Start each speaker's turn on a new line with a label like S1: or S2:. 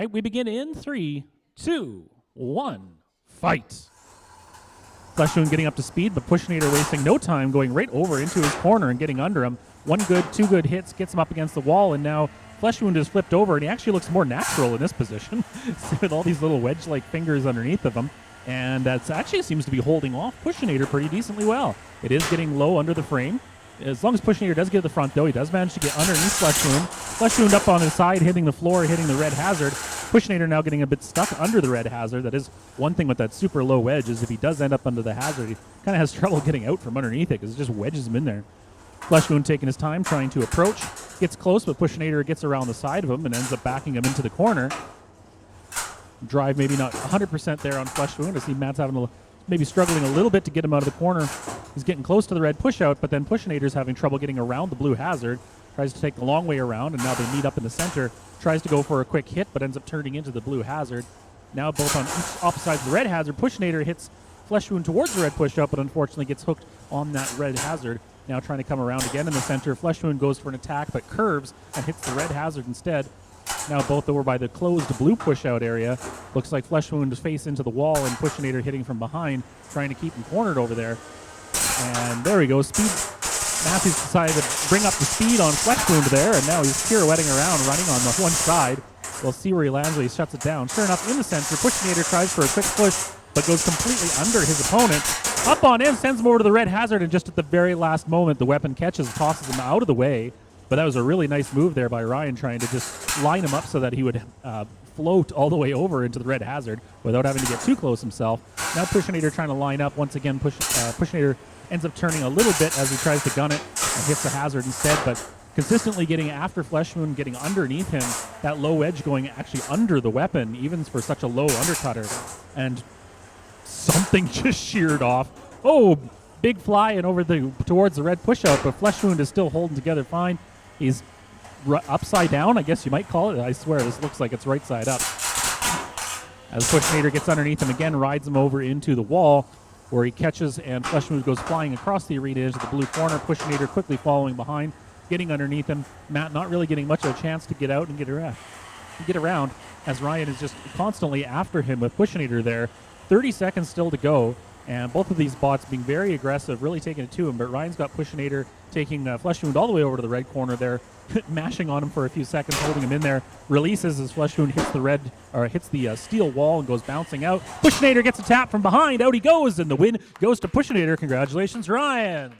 S1: right, we begin in 3, 2, 1, fight. Fleshwound getting up to speed, but Pushinator wasting no time, going right over into his corner and getting under him. 1 good, 2 good hits, gets him up against the wall, and now Fleshwound is flipped over, and he actually looks more natural in this position with all these little wedge-like fingers underneath of him. And that actually seems to be holding off Pushinator pretty decently well. It is getting low under the frame. As long as Pushinator does get to the front, though, he does manage to get underneath Fleshwound. Fleshwound up on his side, hitting the floor, hitting the red hazard. Pushinator now getting a bit stuck under the red hazard. That is one thing with that super low wedge, is if he does end up under the hazard, he kind of has trouble getting out from underneath it because it just wedges him in there. Fleshwound taking his time, trying to approach. Gets close, but Pushinator gets around the side of him and ends up backing him into the corner. Drive maybe not 100% there on Fleshwound. I see Matt's having maybe struggling a little bit to get him out of the corner. He's getting close to the red push out, but then Pushinator's having trouble getting around the blue hazard. Tries to take the long way around, and now they meet up in the center. Tries to go for a quick hit, but ends up turning into the blue hazard. Now both on each opposite sides of the red hazard. Pushinator hits Fleshwound towards the red push out, but unfortunately gets hooked on that red hazard. Now trying to come around again in the center. Fleshwound goes for an attack, but curves and hits the red hazard instead. Now both over by the closed blue push-out area. Looks like Fleshwound is face into the wall and Pushinator hitting from behind, trying to keep him cornered over there. And there we go. Speed. Matthews decided to bring up the speed on Fleshwound there, and now he's pirouetting around, running on the one side. We'll see where he lands when he shuts it down. Sure enough, in the center, Pushinator tries for a quick push, but goes completely under his opponent. Up on in, sends him over to the red hazard, and just at the very last moment, the weapon catches, tosses him out of the way. But that was a really nice move there by Ryan, trying to just line him up so that he would float all the way over into the red hazard without having to get too close himself. Now Pushinator trying to line up. Once again, Pushinator ends up turning a little bit as he tries to gun it and hits the hazard instead, but consistently getting after Fleshwound, getting underneath him, that low edge going actually under the weapon, even for such a low undercutter. And something just sheared off. Oh, big fly and over towards the red push-out, but Fleshwound is still holding together fine. He's upside down, I guess you might call it. I swear this looks like it's right side up. As Pushinator gets underneath him again, rides him over into the wall, where he catches, and Fleshwound goes flying across the arena into the blue corner. Pushinator quickly following behind, getting underneath him. Matt not really getting much of a chance to get out and get around, as Ryan is just constantly after him with Pushinator there. 30 seconds still to go, and both of these bots being very aggressive, really taking it to him. But Ryan's got Pushinator taking Fleshwound all the way over to the red corner there, mashing on him for a few seconds, holding him in there. Releases as Fleshwound hits the steel wall and goes bouncing out. Pushinator gets a tap from behind. Out he goes, and the win goes to Pushinator. Congratulations, Ryan.